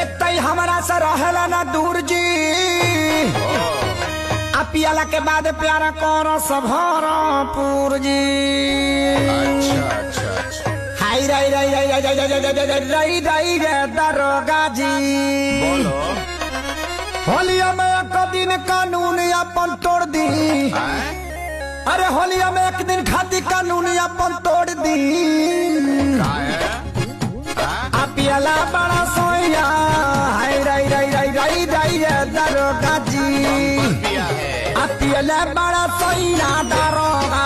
एतई हमारा से रहला ना दूर जी पियाला के बाद प्यारा करो सभरपुर जी। हाय राई राई राई राई राई राई राई रे दरोगा जी होलिया में एक दिन कानून अपन तोड़ दी। अरे होलिया में एक दिन खाती कानून अपन तोड़ दी। पियाला बड़ा सोया हाय राई राई राई राई राई रे दरोगा जी पियाला बड़ा सोया दरोगा